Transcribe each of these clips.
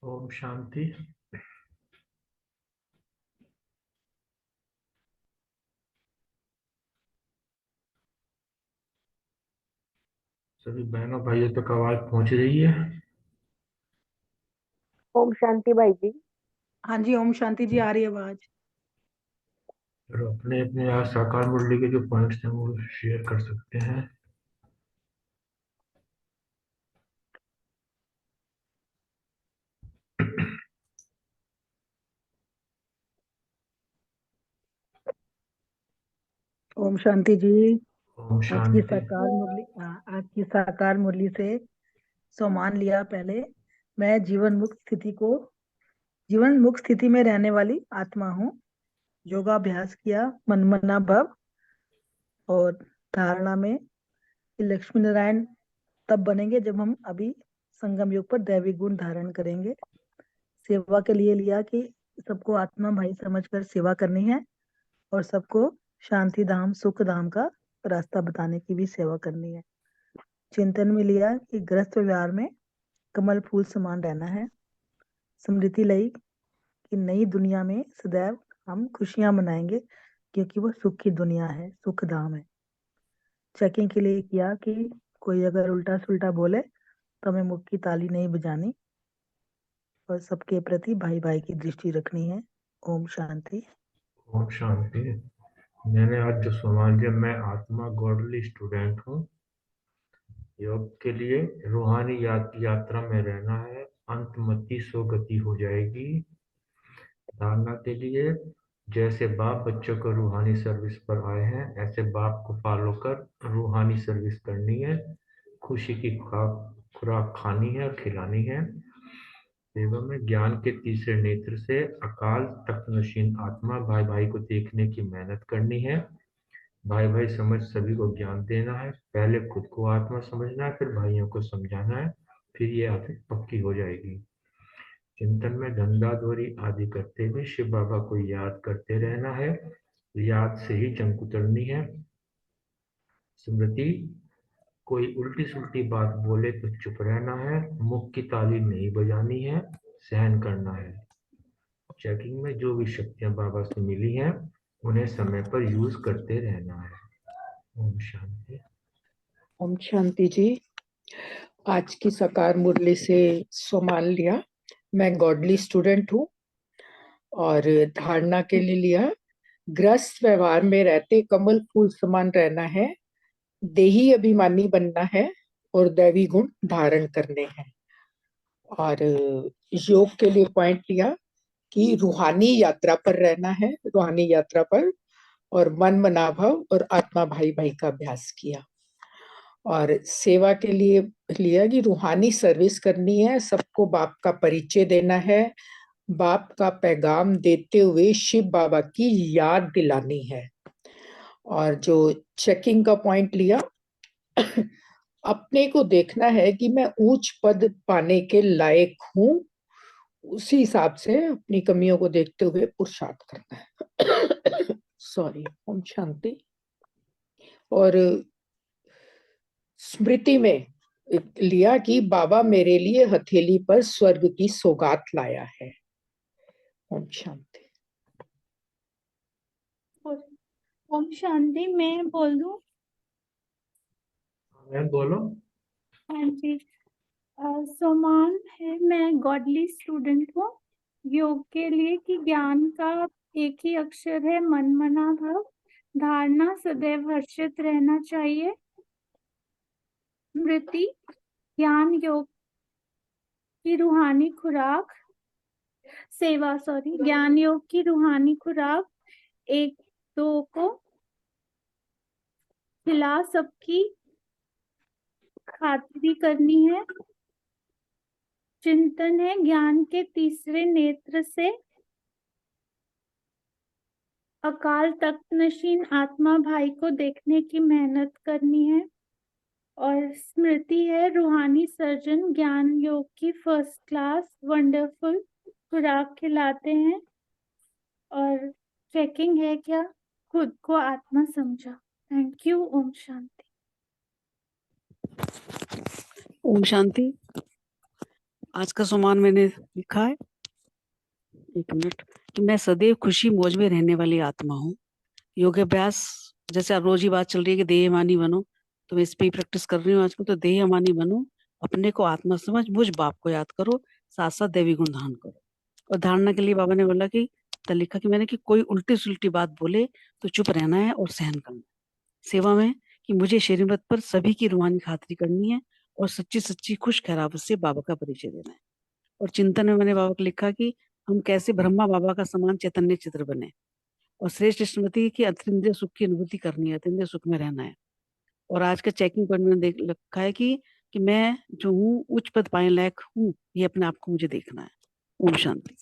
ओम शांति। सभी बहनों भाइयों तक आवाज पहुंच रही है? ओम शांति भाई जी। हाँ जी, ओम शांति जी, आ रही है आवाज। और अपने अपने यहाँ साकार मुरली के जो पॉइंट्स हैं वो शेयर कर सकते हैं। ओम शांति जी। ओम आज की शांति। साकार मुरली आज की साकार मुरली से सम्मान लिया। पहले मैं जीवन मुक्त स्थिति में रहने वाली आत्मा हूँ। योगाभ्यास किया, मनमना भव, और धारणा में कि लक्ष्मी नारायण तब बनेंगे जब हम अभी संगम युग पर दैवी गुण धारण करेंगे। सेवा के लिए लिया कि सबको आत्मा भाई समझकर सेवा करनी है और सबको शांति धाम सुख धाम का रास्ता बताने की भी सेवा करनी है। चिंतन में लिया कि गृहस्थ व्यवहार में कमल फूल समान रहना है। स्मृति लाई कि नई दुनिया में सदैव हम खुशियां मनाएंगे क्योंकि वो सुख की दुनिया है, सुख धाम है। चेकिंग के लिए किया कि कोई अगर उल्टा सुल्टा बोले तो हमें मुख की ताली नहीं बजानी और सबके प्रति भाई भाई की दृष्टि रखनी है। ओम शांति। ओम शांति। मैंने आज जो सवाल दिया, मैं आत्मा गॉडली स्टूडेंट हूँ। योग के लिए रूहानी यात्रा में रहना है, अंतमति स्वगति हो जाएगी। धारणा के लिए जैसे बाप बच्चों को रूहानी सर्विस पर आए हैं, ऐसे बाप को फॉलो कर रूहानी सर्विस करनी है। खुशी की खुराक खानी है और खिलानी है। सेवा में ज्ञान के तीसरे नेत्र से अकाल तख्त नशीन आत्मा भाई भाई को देखने की मेहनत करनी है। भाई भाई समझ सभी को ज्ञान देना है। पहले खुद को आत्मा समझना है, फिर भाइयों को समझाना है, फिर ये आदत पक्की हो जाएगी। चिंतन में धंधा दौरी आदि करते हुए शिव बाबा को याद करते रहना है। याद से ही जंग उतरनी है। स्मृति, कोई उल्टी सुल्टी बात बोले तो चुप रहना है, मुख की ताली नहीं बजानी है, सहन करना है। चेकिंग में जो भी शक्तियां बाबा से मिली हैं उन्हें समय पर यूज करते रहना है। ओम शांति। ओम शांति जी। आज की साकार मुरली से सम्मान लिया। मैं गॉडली स्टूडेंट हूँ और धारणा के लिए लिया गृहस्थ व्यवहार में रहते कमल फूल समान रहना है, देही अभिमानी बनना है और दैवी गुण धारण करने हैं। और योग के लिए पॉइंट लिया कि रूहानी यात्रा पर रहना है, रूहानी यात्रा पर, और मन मनाभव और आत्मा भाई भाई का अभ्यास किया। और सेवा के लिए लिया कि रूहानी सर्विस करनी है, सबको बाप का परिचय देना है, बाप का पैगाम देते हुए शिव बाबा की याद दिलानी है। और जो चेकिंग का पॉइंट लिया, अपने को देखना है कि मैं उच्च पद पाने के लायक हूं, उसी हिसाब से अपनी कमियों को देखते हुए पुरुषार्थ करना है। सॉरी। ओम शांति। और स्मृति में लिया कि बाबा मेरे लिए हथेली पर स्वर्ग की सौगात लाया है। ओम शांति। ओम शांति। मैं बोल दूं? मैं बोलो। हाँ जी। सोमान है, मैं गॉडली स्टूडेंट हूँ। योग के लिए कि ज्ञान का एक ही अक्षर है, मन मना भव। धारणा सदैव हर्षित रहना चाहिए। स्मृति, ज्ञान योग की रूहानी खुराक, ज्ञान योग की रूहानी खुराक एक दो को खिला सबकी खातिरी करनी है। चिंतन है, ज्ञान के तीसरे नेत्र से अकाल तख्त नशीन आत्मा भाई को देखने की मेहनत करनी है। और स्मृति है, रूहानी सर्जन ज्ञान योग की फर्स्ट क्लास वंडरफुल खुराक खिलाते हैं। और चेकिंग है क्या खुद को आत्मा समझा। Thank you. ओम शांति। ओम शांति। आज का सम्मान मैंने लिखा है, 1 मिनट, कि मैं सदैव खुशी मौज में रहने वाली आत्मा हूँ। योग अभ्यास, जैसे अब रोज ही बात चल रही है कि देहमानी बनो, तो मैं इस पे ही प्रैक्टिस कर रही हूँ आजकल। तो देहमानी बनो, अपने को आत्मा समझ, मुझ बाप को याद करो, साथ साथ दैवी गुण धारण करो। और धारणा के लिए बाबा ने बोला कि लिखा कि मैंने कि कोई उल्टी सुलटी बात बोले तो चुप रहना है और सहन करना है। सेवा में कि मुझे शरीरत पर सभी की रूहानी खातिरी करनी है और सच्ची सच्ची खुश खैरावत से बाबा का परिचय देना है। और चिंतन में मैंने बाबा को लिखा कि हम कैसे ब्रह्मा बाबा का समान चैतन्य चित्र बने, और श्रेष्ठ स्मृति की अतीन्द्रिय सुख की अनुभूति करनी है, अतीन्द्रिय सुख में रहना है। और आज का चेकिंग पॉइंट में देख रखा है कि मैं जो हूँ उच्च पद पाने लायक हूँ, ये अपने आप को मुझे देखना है। ओम शांति।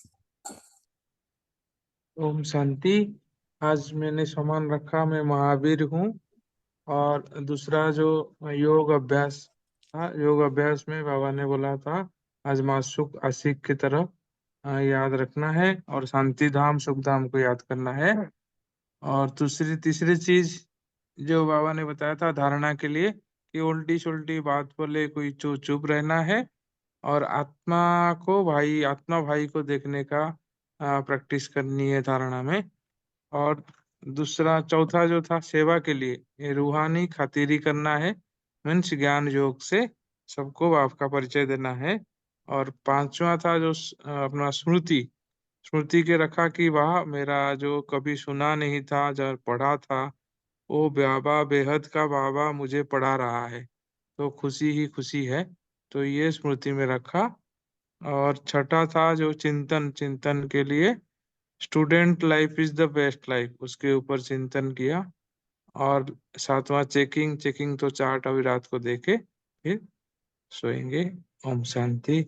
ओम शांति। आज मैंने सामान रखा, मैं महावीर हूँ। और दूसरा जो योग अभ्यास था, योग अभ्यास में बाबा ने बोला था आज मासुक आशिक की तरह याद रखना है और शांति धाम सुख धाम को याद करना है। और तीसरी चीज जो बाबा ने बताया था धारणा के लिए कि उल्टी सुल्टी बात बोले कोई चुप रहना है और आत्मा भाई को देखने का प्रैक्टिस करनी है धारणा में। और चौथा जो था सेवा के लिए, ये रूहानी खातिरी करना है, मीन्स ज्ञान योग से सबको बाप का परिचय देना है। और पांचवा था जो अपना स्मृति के रखा कि वह मेरा जो कभी सुना नहीं था, जब पढ़ा था, वो बाबा बेहद का बाबा मुझे पढ़ा रहा है, तो खुशी ही खुशी है, तो ये स्मृति में रखा। और छठा था जो चिंतन के लिए student life is the best life, उसके ऊपर चिंतन किया। और सातवां चेकिंग तो चार्ट अभी रात को देखे फिर सोएंगे। ओम शांति।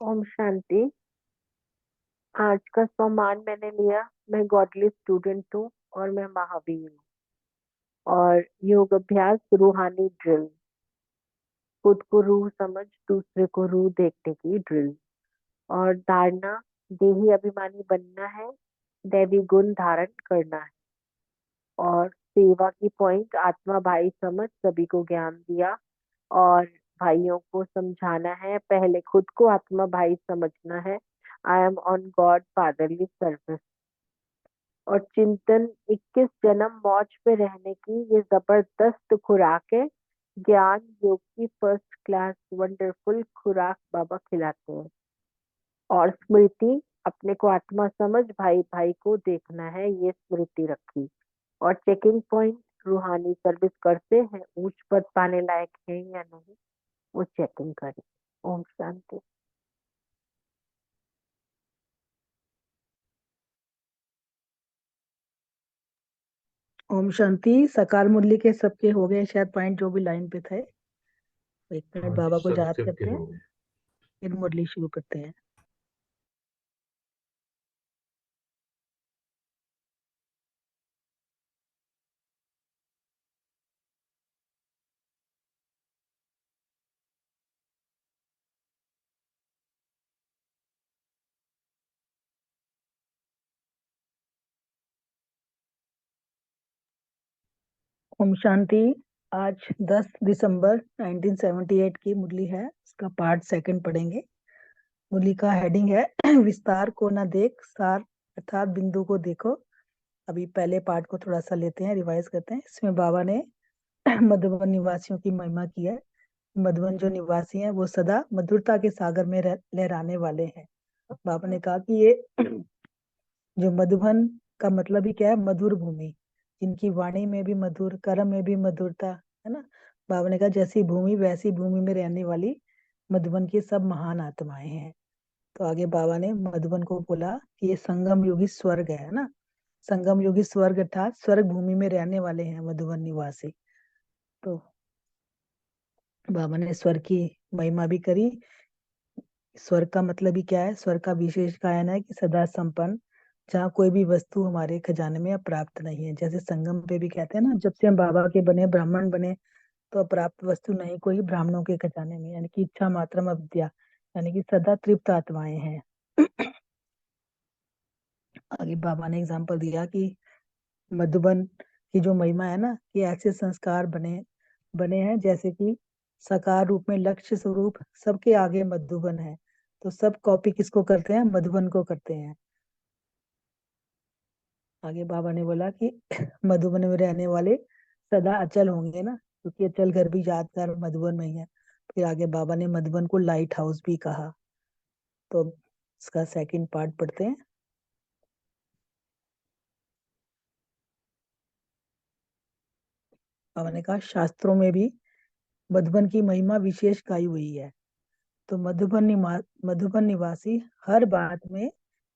ओम शांति। आज का सम्मान मैंने लिया, मैं गॉडली स्टूडेंट हूँ और मैं महावीर हूँ। और योग अभ्यास रूहानी ड्रिल, खुद को रूह समझ दूसरे को रूह देखने की ड्रिल। और धारणा देही अभिमानी बनना है, दैवी गुण धारण करना है। और सेवा की पॉइंट आत्मा भाई समझ सभी को ज्ञान दिया और भाइयों को समझाना है, पहले खुद को आत्मा भाई समझना है। I am on God fatherly service. और चिंतन 21 जन्म मौज पे रहने की ये जबरदस्त खुराक है। ज्ञान योग की फर्स्ट क्लास वंडरफुल खुराक बाबा खिलाते हैं। और स्मृति अपने को आत्मा समझ भाई भाई को देखना है, ये स्मृति रखी। और चेकिंग पॉइंट रूहानी सर्विस करते हैं, उच्च पद पाने लायक है या नहीं, वो चेकिंग करें। ओम शांति। ओम शांति। सकार मुरली के सबके हो गए शायद पॉइंट, जो भी लाइन पे थे। 1 मिनट हाँ जी, बाबा को सब याद सबके करते हैं, हो गए। फिर मुरली शुरू करते हैं। ओम शांति। आज 10 दिसंबर 1978 की मुरली है, इसका पार्ट 2 पढ़ेंगे। मुरली का हेडिंग है विस्तार को न देख, सार अर्थात बिंदु को देखो। अभी पहले पार्ट को थोड़ा सा लेते हैं, रिवाइज करते हैं। इसमें बाबा ने मधुबन निवासियों की महिमा की है। मधुबन जो निवासी हैं वो सदा मधुरता के सागर में लहराने वाले हैं। बाबा ने कहा कि ये जो मधुबन का मतलब ही क्या है, मधुर भूमि, जिनकी वाणी में भी मधुर, कर्म में भी मधुरता है ना। बाबा ने कहा जैसी भूमि वैसी भूमि में रहने वाली मधुबन की सब महान आत्माएं हैं। तो आगे बाबा ने मधुबन को बोला कि ये संगम योगी स्वर्ग है ना। संगम योगी स्वर्ग अर्थात स्वर्ग भूमि में रहने वाले हैं मधुबन निवासी। तो बाबा ने स्वर्ग की महिमा भी करी। स्वर्ग का मतलब ही क्या है, स्वर्ग का विशेष गायन है कि सदा संपन्न, जहाँ कोई भी वस्तु हमारे खजाने में अप्राप्त नहीं है। जैसे संगम पे भी कहते हैं ना, जब से हम बाबा के बने, ब्राह्मण बने, तो अप्राप्त वस्तु नहीं कोई ब्राह्मणों के खजाने में, यानी कि इच्छा मात्रम अविद्या, यानी कि सदा तृप्त आत्माएं हैं। आगे बाबा ने एग्जाम्पल दिया कि मधुबन की जो महिमा है ना, कि ऐसे संस्कार बने बने हैं जैसे कि साकार रूप में लक्ष्य स्वरूप सबके आगे मधुबन है, तो सब कॉपी किसको करते हैं? मधुबन को करते हैं। आगे बाबा ने बोला कि मधुबन में रहने वाले सदा अचल होंगे ना, क्योंकि अचल घर भी यादगार मधुबन में ही है। फिर आगे बाबा ने मधुबन को लाइट हाउस भी कहा। तो इसका सेकंड पार्ट पढ़ते हैं। बाबा ने कहा शास्त्रों में भी मधुबन की महिमा विशेष गाई हुई है। तो मधुबन निवासी हर बात में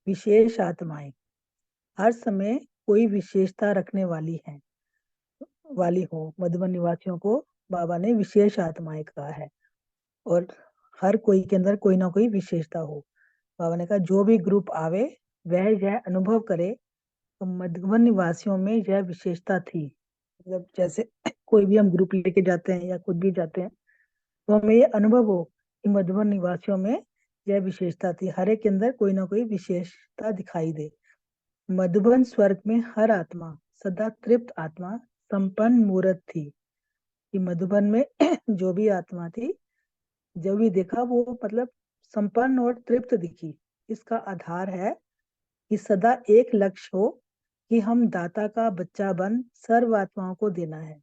विशेष आत्माएं, हर समय कोई विशेषता रखने वाली हो। मधुबन निवासियों को बाबा ने विशेष आत्माएं कहा है, और हर कोई के अंदर कोई ना कोई विशेषता हो। बाबा ने कहा जो भी ग्रुप आवे वह यह अनुभव करे तो मधुबन निवासियों में यह विशेषता थी। मतलब जैसे कोई भी हम ग्रुप लेके जाते हैं या खुद भी जाते हैं, तो हमें ये अनुभव हो कि मधुबन निवासियों में यह विशेषता थी, हर एक के अंदर कोई ना कोई विशेषता दिखाई दे। मधुबन स्वर्ग में हर आत्मा सदा तृप्त आत्मा संपन्न मूर्त थी। कि मधुबन में जो भी आत्मा थी, जो भी देखा वो मतलब संपन्न और तृप्त दिखी। इसका आधार है कि सदा एक लक्ष्य हो कि हम दाता का बच्चा बन सर्व आत्माओं को देना है।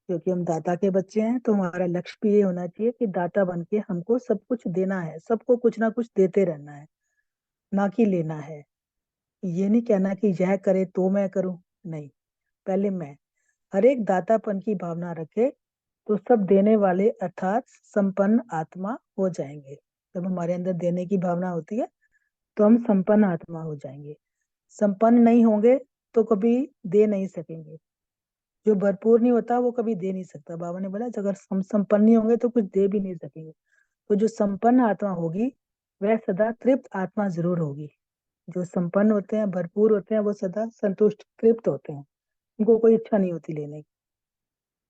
क्योंकि हम दाता के बच्चे हैं, तो हमारा लक्ष्य भी ये होना चाहिए कि दाता बन के हमको सब कुछ देना है, सबको कुछ ना कुछ देते रहना है, ना कि लेना है। ये नहीं कहना कि यह करे तो मैं करूं, नहीं, पहले मैं। हर एक दातापन की भावना रखे तो सब देने वाले अर्थात संपन्न आत्मा हो जाएंगे। जब हमारे अंदर देने की भावना होती है तो हम संपन्न आत्मा हो जाएंगे। संपन्न नहीं होंगे तो कभी दे नहीं सकेंगे। जो भरपूर नहीं होता वो कभी दे नहीं सकता। बाबा ने बोला अगर हम संपन्न नहीं होंगे तो कुछ दे भी नहीं सकेंगे। तो जो संपन्न आत्मा होगी वह सदा तृप्त आत्मा जरूर होगी। जो संपन्न होते हैं, भरपूर होते हैं, वो सदा संतुष्ट तृप्त होते हैं, उनको कोई इच्छा नहीं होती लेने की।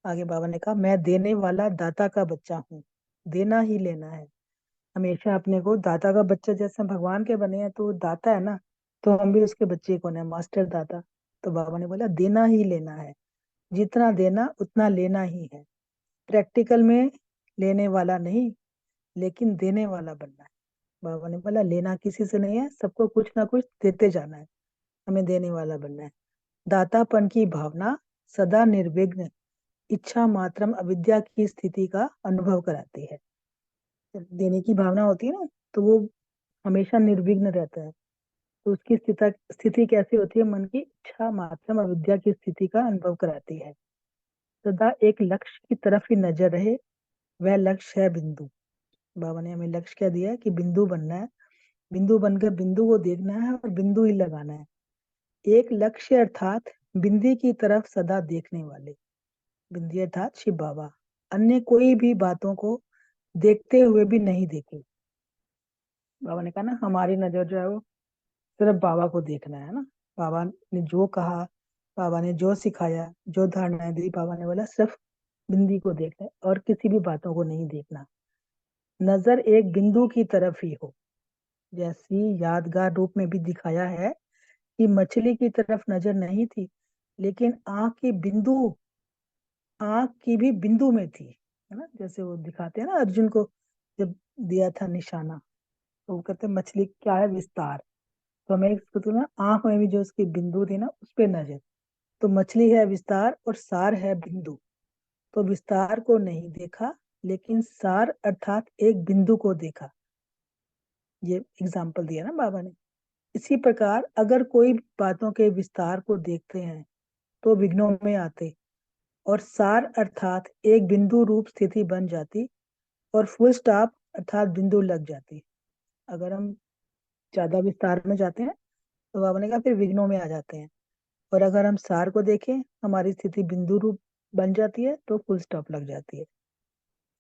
आगे बाबा ने कहा मैं देने वाला दाता का बच्चा हूँ, देना ही लेना है। हमेशा अपने को दाता का बच्चा, जैसे भगवान के बने हैं तो वो दाता है ना, तो हम भी उसके बच्चे कौन है? मास्टर दाता। तो बाबा ने बोला देना ही लेना है, जितना देना उतना लेना ही है। प्रैक्टिकल में लेने वाला नहीं, लेकिन देने वाला बनना है। बाबा ने बोला लेना किसी से नहीं है, सबको कुछ ना कुछ देते जाना है, हमें देने वाला बनना है। दातापन की भावना सदा निर्विघ्न इच्छा मात्रम अविद्या की स्थिति का अनुभव कराती है। जब देने की भावना होती है ना, तो वो हमेशा निर्विघ्न रहता है। तो उसकी स्थिति कैसी होती है? मन की इच्छा मात्रम अविद्या की स्थिति का अनुभव कराती है। सदा एक लक्ष्य की तरफ ही नजर रहे, वह लक्ष्य है बिंदु। बाबा ने हमें लक्ष्य क्या दिया है कि बिंदु बनना है, बिंदु बनकर बिंदु को देखना है और बिंदु ही लगाना है। एक लक्ष्य अर्थात बिंदी की तरफ सदा देखने वाले, बिंदी अर्थात शिव बाबा, अन्य कोई भी बातों को देखते हुए भी नहीं देखे। बाबा ने कहा ना हमारी नजर जो है वो सिर्फ बाबा को देखना है ना। बाबा ने जो कहा, बाबा ने जो सिखाया, जो धारणाएं दी, बाबा ने बोला सिर्फ बिंदी को देखना है और किसी भी बातों को नहीं देखना। नजर एक बिंदु की तरफ ही हो। जैसी यादगार रूप में भी दिखाया है कि मछली की तरफ नजर नहीं थी, लेकिन आंख की भी बिंदु में थी, है ना। जैसे वो दिखाते हैं ना अर्जुन को जब दिया था निशाना, तो वो कहते हैं मछली क्या है? विस्तार। तो हमें इसको तो ना आंख में भी जो उसकी बिंदु थी ना, उस पे नजर। तो मछली है विस्तार और सार है बिंदु। तो विस्तार को नहीं देखा, लेकिन सार अर्थात एक बिंदु को देखा। ये एग्जाम्पल दिया ना बाबा ने। इसी प्रकार अगर कोई बातों के विस्तार को देखते हैं तो विघ्नों में आते और सार अर्थात एक बिंदु रूप स्थिति बन जाती और फुल स्टॉप अर्थात बिंदु लग जाती। अगर हम ज्यादा विस्तार में जाते हैं तो बाबा ने कहा फिर विघ्नों में आ जाते हैं, और अगर हम सार को देखें हमारी स्थिति बिंदु रूप बन जाती है तो फुल स्टॉप लग जाती है।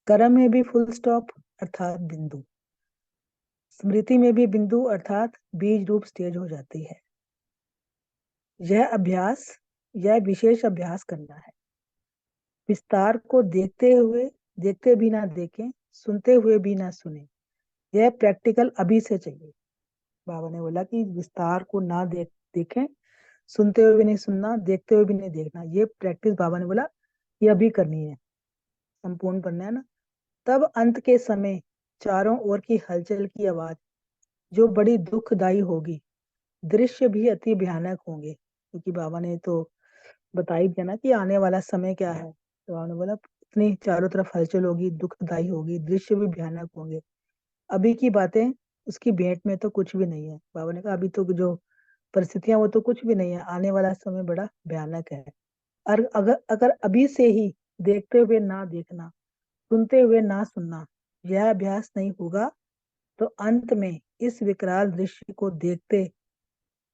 कर्म में भी फुल स्टॉप अर्थात बिंदु, स्मृति में भी बिंदु अर्थात बीज रूप स्टेज हो जाती है। यह विशेष अभ्यास करना है। विस्तार को देखते भी ना देखें, सुनते हुए भी ना सुने। यह प्रैक्टिकल अभी से चाहिए। बाबा ने बोला कि विस्तार को ना देखें, सुनते हुए भी नहीं सुनना, देखते हुए भी नहीं देखना। ये प्रैक्टिस बाबा ने बोला ये अभी करनी है, संपूर्ण करना है ना। तब अंत के समय चारों ओर की हलचल की आवाज जो बड़ी दुखदायी होगी, दृश्य भी अति भयानक होंगे, क्योंकि बाबा ने तो बता ही दिया ना कि आने वाला समय क्या है। तो बाबा ने बोला इतनी चारों तरफ हलचल होगी, दुखदायी होगी, दृश्य भी भयानक होंगे। अभी की बातें उसकी भेंट में तो कुछ भी नहीं है। बाबा ने कहा अभी तो जो परिस्थितियां वो तो कुछ भी नहीं है, आने वाला समय बड़ा भयानक है। और अगर अगर अभी से ही देखते हुए ना देखना, सुनते हुए ना सुनना, यह अभ्यास नहीं होगा तो अंत में इस विकराल दृश्य को देखते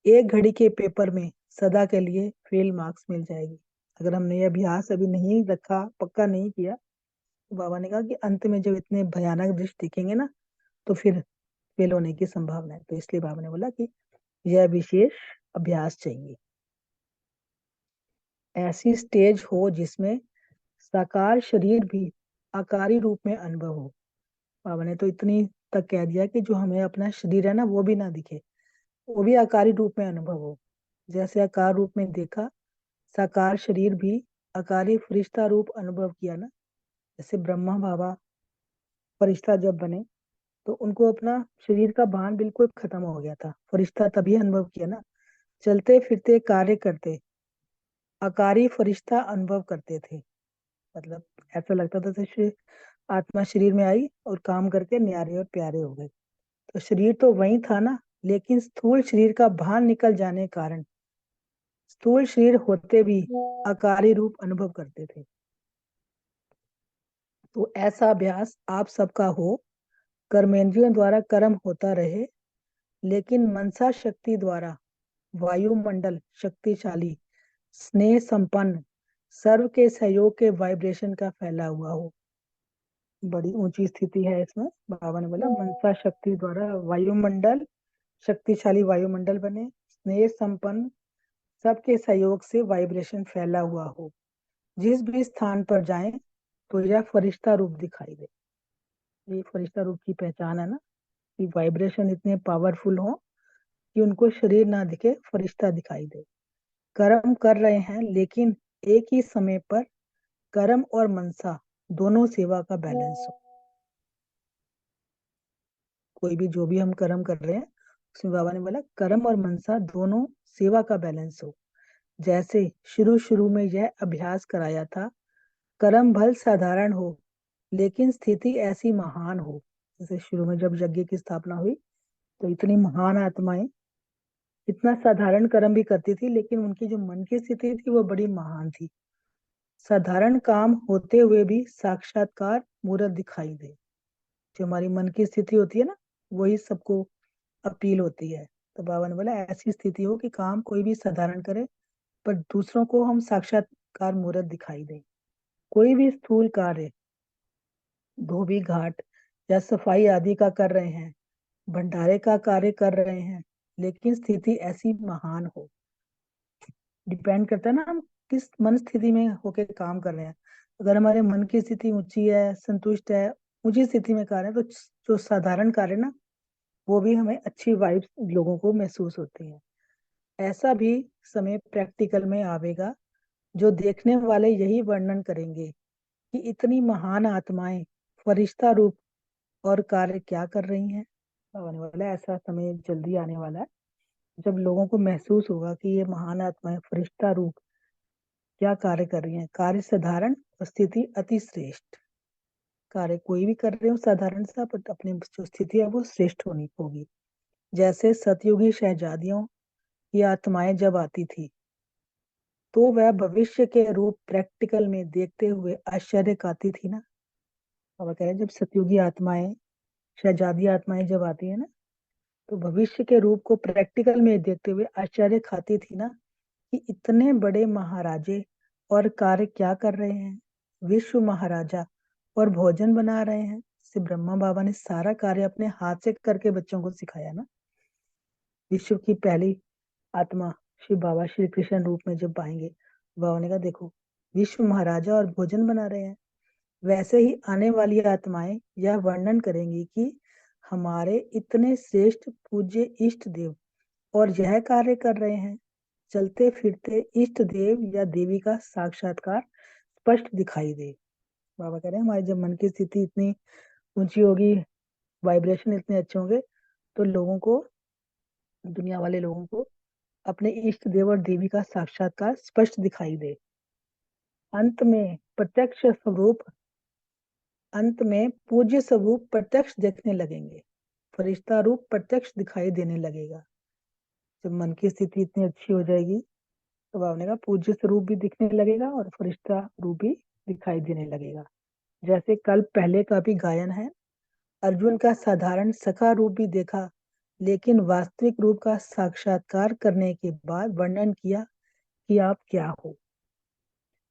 एक घड़ी के पेपर में सदा के लिए फेल मार्क्स मिल जाएगी। अगर हमने ये अभ्यास अभी नहीं रखा, पक्का नहीं किया, तो बाबा ने कहा कि अंत में जब इतने भयानक दृश्य दिखेंगे ना, तो फिर फेल होने की संभावना है। तो इसलिए बाबा ने बोला कि यह विशेष अभ्यास चाहिए। ऐसी स्टेज हो जिसमें साकार शरीर भी आकारी रूप में अनुभव हो। बाबा ने तो इतनी तक कह दिया कि जो हमें अपना शरीर है ना वो भी ना दिखे, वो भी आकारी रूप में अनुभव हो। जैसे आकार रूप में देखा, साकार शरीर भी आकारी फरिश्ता रूप अनुभव किया ना। जैसे ब्रह्मा बाबा फरिश्ता जब बने तो उनको अपना शरीर का भान बिल्कुल खत्म हो गया था, फरिश्ता तभी अनुभव किया ना। चलते फिरते कार्य करते आकारी फरिश्ता अनुभव करते थे। मतलब ऐसा लगता था जैसे आत्मा शरीर में आई और काम करके न्यारे और प्यारे हो गए। तो शरीर तो वही था ना, लेकिन स्थूल शरीर का भान निकल जाने के कारण स्थूल शरीर होते भी आकारी रूप अनुभव करते थे। तो ऐसा अभ्यास आप सबका हो, कर्मेंद्रियों द्वारा कर्म होता रहे, लेकिन मनसा शक्ति द्वारा वायुमंडल शक्तिशाली, स्नेह संपन्न, सर्व के सहयोग के वाइब्रेशन का फैला हुआ हो। बड़ी ऊंची स्थिति है इसमें। बाबा ने बोला मनसा शक्ति द्वारा वायुमंडल शक्तिशाली वायुमंडल बने, स्नेह संपन्न, सबके सहयोग से वाइब्रेशन फैला हुआ हो। जिस भी स्थान पर जाएं तो यह फरिश्ता रूप दिखाई दे। ये फरिश्ता रूप की पहचान है ना, कि वाइब्रेशन इतने पावरफुल हो कि उनको शरीर ना दिखे, फरिश्ता दिखाई दे। कर्म कर रहे हैं लेकिन एक ही समय पर कर्म और मनसा दोनों सेवा का बैलेंस हो। कोई भी जो भी हम कर्म कर रहे हैं उसमें बाबा ने बोला कर्म और मनसा दोनों सेवा का बैलेंस हो। जैसे शुरू शुरू में यह अभ्यास कराया था, कर्म भल साधारण हो लेकिन स्थिति ऐसी महान हो। जैसे शुरू में जब यज्ञ की स्थापना हुई तो इतनी महान आत्माएं इतना साधारण कर्म भी करती थी, लेकिन उनकी जो मन की स्थिति थी वो बड़ी महान थी। साधारण काम होते हुए भी साक्षात्कार मूर्त दिखाई दे। जो हमारी मन की स्थिति होती है ना, वही सबको अपील होती है। तो बाबा ने बोला ऐसी स्थिति हो कि काम कोई भी साधारण करे पर दूसरों को हम साक्षात्कार मूर्त दिखाई दे। कोई भी स्थूल कार्य, धोबी घाट या सफाई आदि का कर रहे हैं, भंडारे का कार्य कर रहे हैं, लेकिन स्थिति ऐसी महान हो। डिपेंड करता है ना हम किस मन स्थिति में होके काम कर रहे हैं। अगर हमारे मन की स्थिति ऊंची है, संतुष्ट है, ऊंची स्थिति में कार्य है, तो जो साधारण कार्य ना वो भी हमें अच्छी वाइब्स लोगों को महसूस होती है। ऐसा भी समय प्रैक्टिकल में आवेगा जो देखने वाले यही वर्णन करेंगे कि इतनी महान आत्माएं फरिश्ता रूप और कार्य क्या कर रही हैं। बाबा ने बोला ऐसा समय जल्दी आने वाला है जब लोगों को महसूस होगा कि ये महान आत्माएं फरिश्ता रूप क्या कार्य कर रही हैं। कार्य साधारण और स्थिति अति श्रेष्ठ। कार्य कोई भी कर रहे हो साधारण सा, पर अपनी जो स्थिति है वो श्रेष्ठ होनी होगी। जैसे सतयुगी शहजादियों की आत्माएं जब आती थी तो वह भविष्य के रूप प्रैक्टिकल में देखते हुए आश्चर्य खाती थी ना। बाबा कह रहे हैं जब सतयुगी आत्माएं, शहजादी आत्माएं जब आती है ना, तो भविष्य के रूप को प्रैक्टिकल में देखते हुए आश्चर्य खाती थी ना कि इतने बड़े महाराजे और कार्य क्या कर रहे हैं। विश्व महाराजा और भोजन बना रहे हैं। से ब्रह्मा बाबा ने सारा कार्य अपने हाथ से करके बच्चों को सिखाया ना। विश्व की पहली आत्मा शिव बाबा श्री कृष्ण रूप में जब आएंगे, बाबा ने कहा देखो विश्व महाराजा और भोजन बना रहे हैं। वैसे ही आने वाली आत्माएं यह वर्णन करेंगी कि हमारे इतने श्रेष्ठ पूज्य इष्ट देव और यह कार्य कर रहे हैं। चलते फिरते इष्ट देव या देवी का साक्षात्कार स्पष्ट दिखाई दे। बाबा कह रहे हैं हमारी जब मन की स्थिति इतनी ऊंची होगी, वाइब्रेशन इतने अच्छे होंगे, तो लोगों को, दुनिया वाले लोगों को अपने इष्ट देव और देवी का साक्षात्कार स्पष्ट दिखाई दे। अंत में प्रत्यक्ष स्वरूप, अंत में पूज्य स्वरूप प्रत्यक्ष देखने लगेंगे, फरिश्ता रूप प्रत्यक्ष दिखाई देने लगेगा। जब मन की स्थिति इतनी अच्छी हो जाएगी तो बाबा ने कहा पूज्य स्वरूप भी दिखने लगेगा और फरिश्ता रूप भी दिखाई देने लगेगा। जैसे कल पहले का भी गायन है, अर्जुन का साधारण सखा रूप भी देखा, लेकिन वास्तविक रूप का साक्षात्कार करने के बाद वर्णन किया कि आप क्या हो।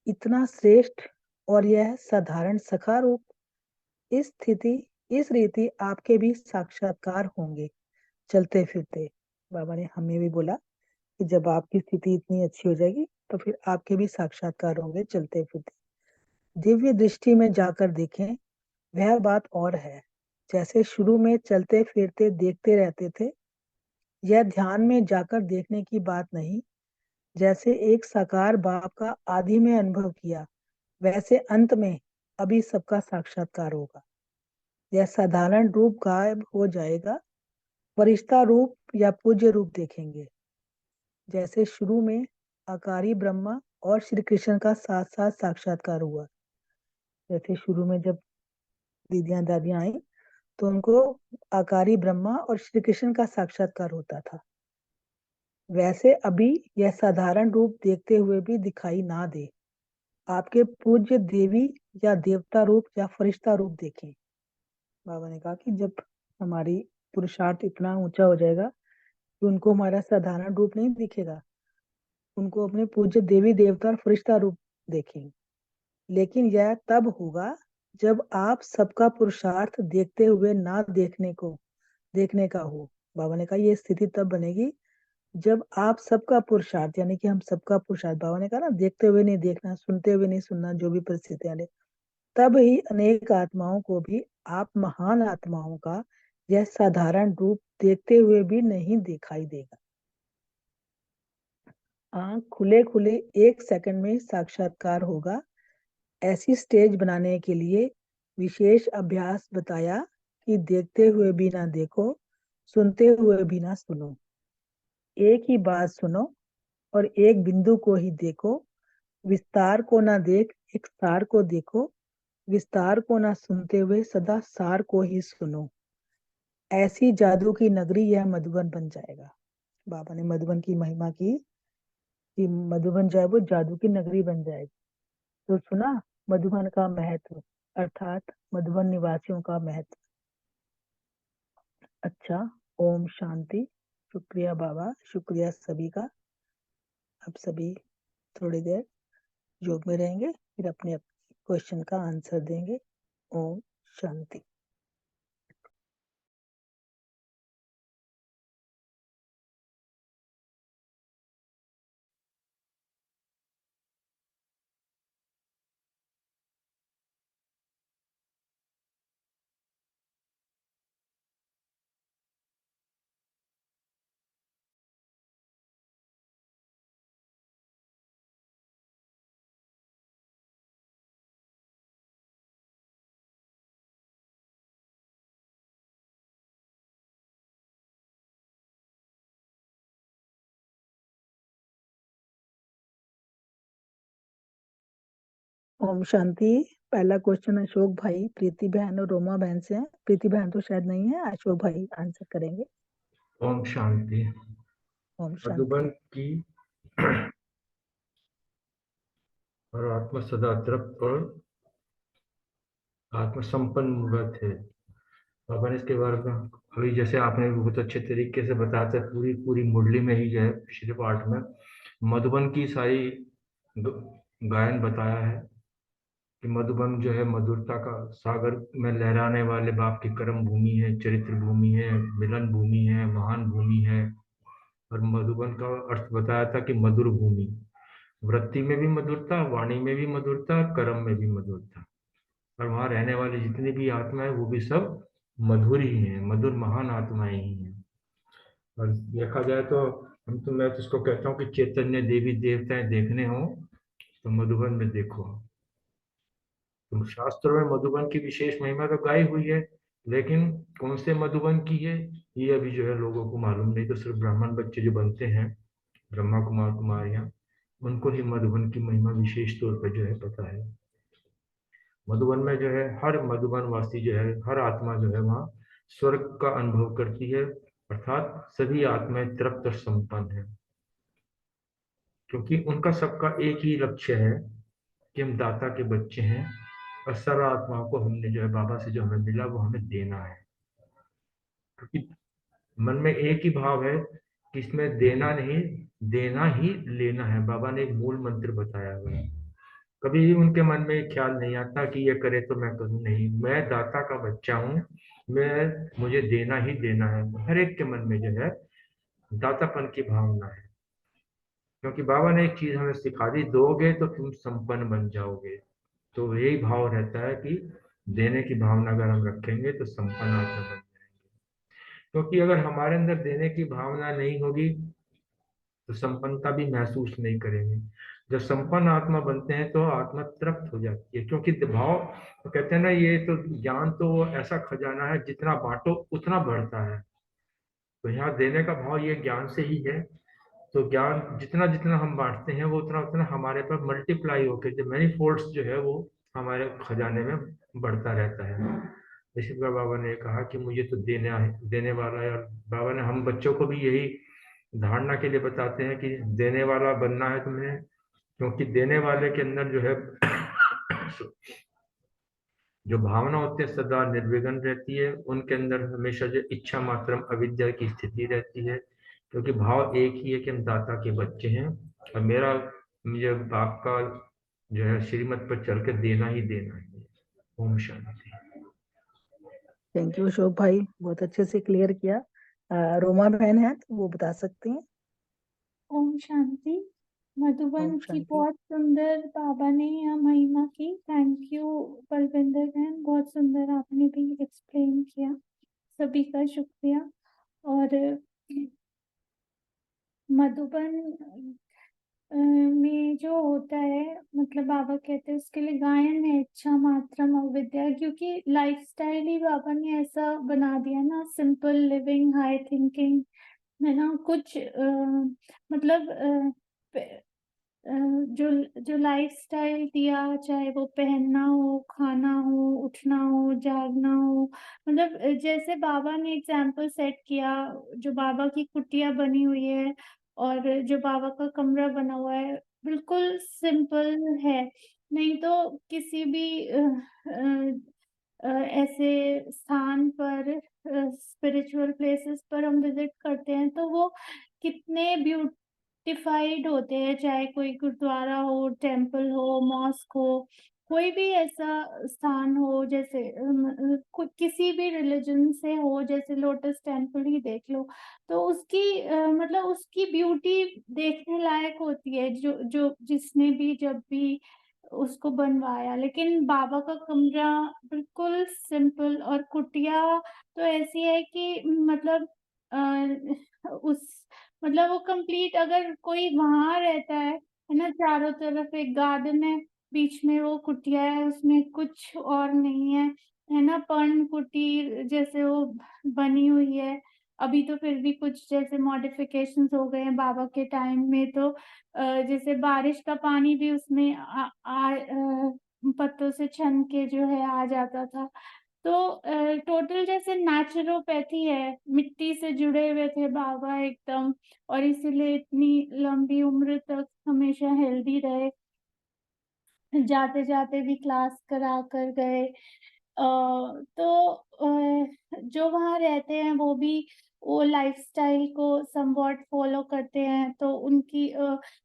इतना श्रेष्ठ और यह साधारण सखा रूप, इस स्थिति, इस रीति आपके भी साक्षात्कार होंगे चलते फिरते। बाबा ने हमें भी बोला कि जब आपकी स्थिति इतनी अच्छी हो जाएगी तो फिर आपके भी साक्षात्कार होंगे चलते फिरते। दिव्य दृष्टि में जाकर देखें, वह बात और है। जैसे शुरू में चलते फिरते देखते रहते थे, यह ध्यान में जाकर देखने की बात नहीं। जैसे एक साकार बाप का आदि में अनुभव किया, वैसे अंत में अभी सबका साक्षात्कार होगा। यह साधारण रूप गायब हो जाएगा, फरिश्ता रूप या पूज्य रूप देखेंगे। जैसे शुरू में आकारी ब्रह्मा और श्री कृष्ण का साथ साथ साक्षात्कार हुआ। जैसे शुरू में जब दीदियां दादियां आई तो उनको आकारी ब्रह्मा और श्री कृष्ण का साक्षात्कार होता था। वैसे अभी यह साधारण रूप देखते हुए भी दिखाई ना दे, आपके पूज्य देवी या देवता रूप या फरिश्ता रूप देखें। बाबा ने कहा कि जब हमारी पुरुषार्थ इतना ऊंचा हो जाएगा कि उनको हमारा साधारण रूप नहीं दिखेगा, उनको अपने पूज्य देवी देवता और फरिश्ता रूप देखेंगे। लेकिन यह तब होगा जब आप सबका पुरुषार्थ देखते हुए ना देखने का हो। बाबा ने कहा ये स्थिति तब बनेगी जब आप सबका पुरुषार्थ, यानी कि हम सबका पुरुषार्थ, बाबा ने कहा ना देखते हुए नहीं देखना, सुनते हुए नहीं सुनना, जो भी परिस्थितियां आए, तब ही अनेक आत्माओं को भी आप महान आत्माओं का यह साधारण रूप देखते हुए भी नहीं दिखाई देगा। आंख खुले खुले 1 सेकंड में साक्षात्कार होगा। ऐसी स्टेज बनाने के लिए विशेष अभ्यास बताया कि देखते हुए भी ना देखो, सुनते हुए भी ना सुनो, एक ही बात सुनो और एक बिंदु को ही देखो। विस्तार को ना देख एक सार को देखो, विस्तार को ना सुनते हुए सदा सार को ही सुनो। ऐसी जादू की नगरी यह मधुबन बन जाएगा। बाबा ने मधुबन की महिमा की कि मधुबन जो है वो जादू की नगरी बन जाएगी। तो सुना मधुबन का महत्व, अर्थात मधुबन निवासियों का महत्व। अच्छा, ओम शांति। शुक्रिया बाबा, शुक्रिया सभी का। अब सभी थोड़ी देर योग में रहेंगे, फिर अपने अपने क्वेश्चन का आंसर देंगे। ओम शांति। ओम शांति। पहला क्वेश्चन अशोक भाई, प्रीति बहन और रोमा बहन से है। प्रीति बहन तो शायद नहीं है, अशोक भाई आंसर करेंगे। ओम शांति। ओम मधुबन शांति। की और आत्मा सदा तृप्त और आत्मा संपन्न मूर्त है। बाबा ने इसके बारे में अभी जैसे आपने बहुत अच्छे तरीके से बताया था, पूरी पूरी मुरली में ही जो है पिछले पार्ट में मधुबन की सारी गायन बताया है कि मधुबन जो है मधुरता का सागर में लहराने वाले बाप की कर्म भूमि है, चरित्र भूमि है, मिलन भूमि है, महान भूमि है। और मधुबन का अर्थ बताया था कि मधुर भूमि, वृत्ति में भी मधुरता, वाणी में भी मधुरता, कर्म में भी मधुरता। और वहां रहने वाली जितनी भी आत्माएं वो भी सब मधुर ही हैं, मधुर महान आत्माएं ही हैं। और देखा जाए तो मैं तो इसको कहता हूँ कि चैतन्य देवी देवताएं देखने हो तो मधुबन में देखो। तो शास्त्रों में मधुबन की विशेष महिमा तो गाई हुई है, लेकिन कौन से मधुबन की है ये अभी जो है लोगों को मालूम नहीं। तो सिर्फ ब्राह्मण बच्चे जो बनते हैं, ब्रह्मा कुमार कुमारियां, उनको ही मधुबन की महिमा विशेष तौर पर जो है पता है। मधुबन में जो है हर मधुबन वासी जो है, हर आत्मा जो है वहाँ स्वर्ग का अनुभव करती है, अर्थात सभी आत्माएं तृप्त और संपन्न है, क्योंकि उनका सबका एक ही लक्ष्य है कि हम दाता के बच्चे हैं और सर्व आत्माओं को हमने जो है बाबा से जो हमें मिला वो हमें देना है। क्योंकि मन में एक ही भाव है कि इसमें देना नहीं, देना ही लेना है। बाबा ने एक मूल मंत्र बताया हुआ है। कभी भी उनके मन में ये ख्याल नहीं आता कि ये करे तो मैं करूं, नहीं, मैं दाता का बच्चा हूँ, मुझे देना ही देना है। हर एक के मन में जो है दातापन की भावना है, क्योंकि बाबा ने एक चीज हमें सिखा दी, दोगे तो तुम संपन्न बन जाओगे। तो यही भाव रहता है कि देने की भावना अगर हम रखेंगे तो संपन्न आत्मा बन जाएंगे। क्योंकि अगर हमारे अंदर देने की भावना नहीं होगी तो संपन्नता भी महसूस नहीं करेंगे। जब संपन्न आत्मा बनते हैं तो आत्मा तृप्त हो जाती है, क्योंकि भाव तो कहते हैं ना, ये तो ज्ञान तो वो ऐसा खजाना है जितना बांटो उतना बढ़ता है। तो यहाँ देने का भाव ये ज्ञान से ही है। तो ज्ञान जितना जितना हम बांटते हैं वो उतना उतना हमारे पर मल्टीप्लाई होकर जो मैनी फोल्ड्स जो है वो हमारे खजाने में बढ़ता रहता है। इसी प्रकार बाबा ने कहा कि मुझे तो देने वाला है। और बाबा ने हम बच्चों को भी यही धारणा के लिए बताते हैं कि देने वाला बनना है तुम्हें, क्योंकि देने वाले के अंदर जो है जो भावना होती है सदा निर्विघ्न रहती है, उनके अंदर हमेशा जो इच्छा मात्रम अविद्या की स्थिति रहती है। क्योंकि भाव एक ही है कि हम दाता के बच्चे हैं और मुझे बाप का जो है श्रीमत पर चलकर देना ही देना है। ओम शांति। थैंक यू अशोक भाई, बहुत अच्छे से क्लियर किया। रोमा बहन है तो वो बता सकती हैं। ओम शांति। मधुबन ओम की शांति। बहुत सुंदर बाबा ने यहाँ महिमा की। थैंक यू बलविंदर बहन, बहुत सुंदर आपने भी एक्सप्लेन किया। सभी का शुक्रिया। और मधुबन में जो होता है, मतलब बाबा कहते हैं उसके लिए गायन है इच्छा मात्रम अविद्या, क्योंकि लाइफस्टाइल ही बाबा ने ऐसा बना दिया ना, सिंपल लिविंग, हाई थिंकिंग, है ना। कुछ मतलब जो जो लाइफस्टाइल दिया, चाहे वो पहनना हो, खाना हो, उठना हो, जागना हो, मतलब जैसे बाबा ने एग्जाम्पल सेट किया, जो बाबा की कुटिया बनी हुई है और जो बाबा का कमरा बना हुआ है बिल्कुल सिंपल है। नहीं तो किसी भी ऐसे स्थान पर, स्पिरिचुअल प्लेसेस पर हम विजिट करते हैं तो वो कितने ब्यूटिफाइड होते हैं, चाहे कोई गुरुद्वारा हो, टेम्पल हो, मॉस्क हो, कोई भी ऐसा स्थान हो, जैसे किसी भी रिलीजन से हो, जैसे लोटस टेम्पल ही देख लो, तो उसकी मतलब उसकी ब्यूटी देखने लायक होती है, जो जो जिसने भी जब भी उसको बनवाया। लेकिन बाबा का कमरा बिल्कुल सिंपल, और कुटिया तो ऐसी है कि मतलब उस मतलब वो कंप्लीट, अगर कोई वहां रहता है ना, चारों तरफ एक गार्डन है, बीच में वो कुटिया है, उसमें कुछ और नहीं है ना। पर्ण कुटीर जैसे वो बनी हुई है। अभी तो फिर भी कुछ जैसे मॉडिफिकेशंस हो गए हैं बाबा के टाइम में, तो जैसे बारिश का पानी भी उसमें पत्तों से छन के जो है आ जाता था। तो टोटल जैसे नेचुरोपैथी है, मिट्टी से जुड़े हुए थे बाबा एकदम, और इसीलिए इतनी लंबी उम्र तक हमेशा हेल्दी रहे, जाते जाते भी क्लास करा कर गए। तो जो वहाँ रहते हैं वो भी वो लाइफस्टाइल को समवॉट फॉलो करते हैं, तो उनकी